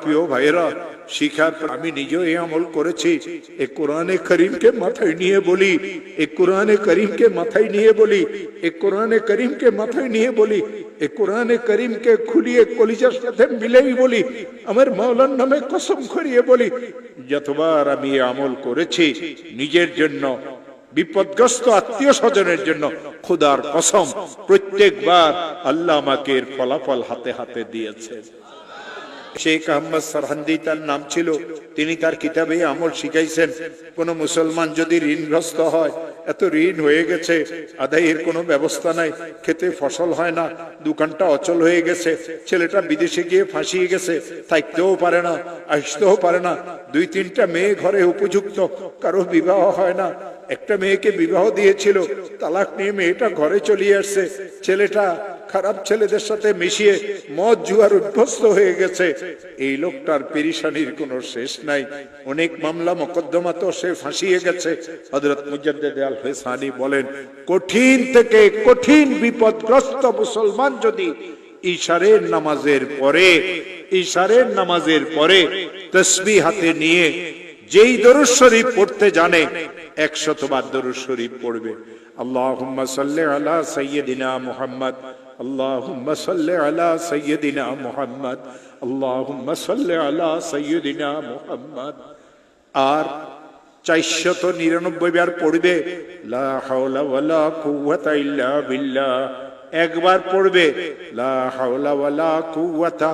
প্রিয় ভাইয়েরা, শিখার আমি নিজেও এই আমল করেছি। এই কোরআনে করিমকে মাথায় নিয়ে বলি, এই কোরআনে করিমকে মাথায় নিয়ে বলি, এই কোরআনে করিমকে মাথায় নিয়ে বলি, এই কোরআনে করিমকে খুলিয়ে কলিজার সাথে মিলেই বলি, আমার মাওলার নামে কসম করিয়ে বলি, যতবার আমি এই আমল করেছি নিজের জন্য, বিপদগ্রস্ত আত্মীয় স্বজনের জন্য, খোদার কসম প্রত্যেকবার আল্লাহ আমাকে এর ফলাফল হাতে হাতে দিয়েছে। শেখ আহমদ সরহান্দি তার নাম ছিল। তিনি তার কিতাবে আমল শিখাইছেন, কোন মুসলমান যদি ঋণগ্রস্ত হয়, এত ঋণ হয়ে গেছে, আদায়ের কোনো ব্যবস্থা নাই, খেতে ফসল হয় না, দোকানটা অচল হয়ে গেছে, ছেলেটা বিদেশে গিয়ে ফাঁসিয়ে গেছে, থাকতেও পারে না, আসতেও পারে না, 2-3টা মেয়ে ঘরে উপযুক্ত, কারো বিবাহ হয় না, একটা মেয়েকে বিবাহ দিয়েছিল, তালাক নিয়ে মেয়েটা ঘরে চলে আসছে, ছেলেটা খারাপ ছেলেদের সাথে মিশিয়ে মদ জুয়ার অভ্যস্ত হয়ে গেছে। এই লোকটার পেরেশানির কোনো শেষ নাই, অনেক মামলা মোকদ্দমা তো সে ফাঁসিয়ে গেছে। হযরত মুজাদ্দিদ আল ফিসানি বলেন, কঠিন থেকে কঠিন বিপদগ্রস্ত মুসলমান যদি ইশারের নামাজের পরে তাসবিহ হাতে নিয়ে যেই দরুদ শরীফ পড়তে জানে, 100 বার দরুদ শরীফ পড়বে। আল্লাহুম্মা সাল্লি আলা সাইয়্যিদিনা মুহাম্মদ, আল্লাহুম্মা সাল্লি আলা সাইয়্যিদিনা মুহাম্মদ, আল্লাহুম্মা সাল্লি আলা সাইয়্যিদিনা মুহাম্মদ। আর 499 বার পড়বে লা হাওলা ওয়ালা কুওয়াতা ইল্লা বিল্লাহ। একবার পড়বে লা হাওলা ওয়ালা কুওয়াতা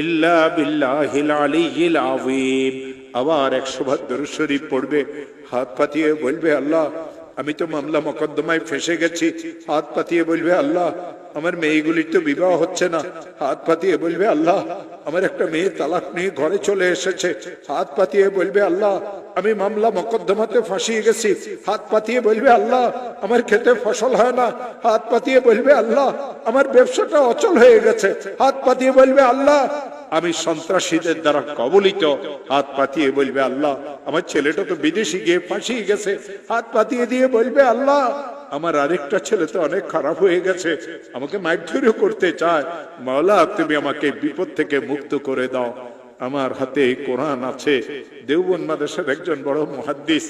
ইল্লা বিল্লাহিল আলিয়্যিল আযীম। আবার 100 বার দরুদ শরীফ পড়বে, হাত পাতিয়ে বলবে, আল্লাহ আমি তো মামলা মোকদ্দমায় ফেঁসে গেছি। হাত পাতিয়ে বলবে, আল্লাহ আমার মেয়েগুলির তো বিবাহ হচ্ছে না। হাত পাতিয়ে বলবে, আল্লাহ আমার একটা মেয়ে তালাক নিয়ে ঘরে চলে এসেছে। হাত পাতিয়ে বলবে, আল্লাহ আমি মামলা মোকদ্দমাতে ফাঁসিয়ে গেছি। হাত পাতিয়ে বলবে, আল্লাহ আমার খেতে ফসল হয় না। হাত পাতিয়ে বলবে, আল্লাহ আমার ব্যবসাটা অচল হয়ে গেছে। হাত পাতিয়ে বলবে, আল্লাহ আমি সন্ত্রাসীদের দ্বারা কবলিত। হাত পাতিয়ে বলবে, আল্লাহ আমার ছেলেটা তো বিদেশে গিয়ে ফাঁসিয়ে গেছে। হাত পাতিয়ে দিয়ে বলবে, আল্লাহ আমার আরেকটা ছেলে তো অনেক খারাপ হয়ে গেছে, আমাকে মারধর করতে চায়, মাওলা তুমি আমাকে বিপদ থেকে মুক্ত করে দাও। আমার হাতে কোরআন আছে। দেওবন্দ মাদ্রাসার একজন বড় মুহাদ্দিস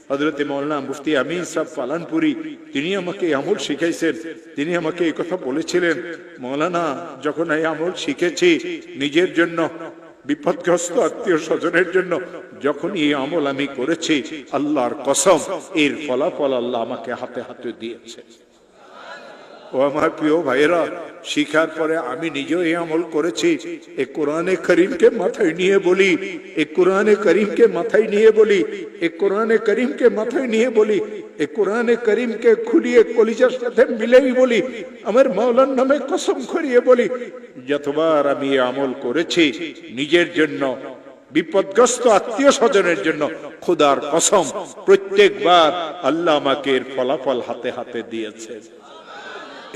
হযরত মাওলানা মুফতি আমিন সাহেব পালানপুরি, তিনি আমাকে আমল শিখাইছেন। তিনি আমাকে এই কথা বলেছিলেন, মাওলানা যখন এই আমল শিখেছি নিজের জন্য, বিপদগ্রস্ত আত্মীয় স্বজনের জন্য, যখন এই আমল আমি করেছি, আল্লাহর কসম এর ফলাফল আল্লাহ আমাকে হাতে হাতে দিয়েছে। ও আমার প্রিয় ভাইয়েরা, শিখার পরে আমি নিজেও এই আমল করেছি। এই কোরআনে করিমকে মাথায় নিয়ে বলি, এই কোরআনে করিমকে মাথায় নিয়ে বলি, এই কোরআনে করিমকে মাথায় নিয়ে বলি, এই কোরআনে করিমকে খুলিয়ে কলিজার সাথে মিলেই বলি, আমার মাওলার নামে কসম করিয়ে বলি, যতবার আমি এই আমল করেছি নিজের জন্য, বিপদগ্রস্ত আত্মীয় স্বজনের জন্য, খোদার কসম প্রত্যেকবার আল্লাহ আমাকে এর ফলাফল হাতে হাতে দিয়েছে।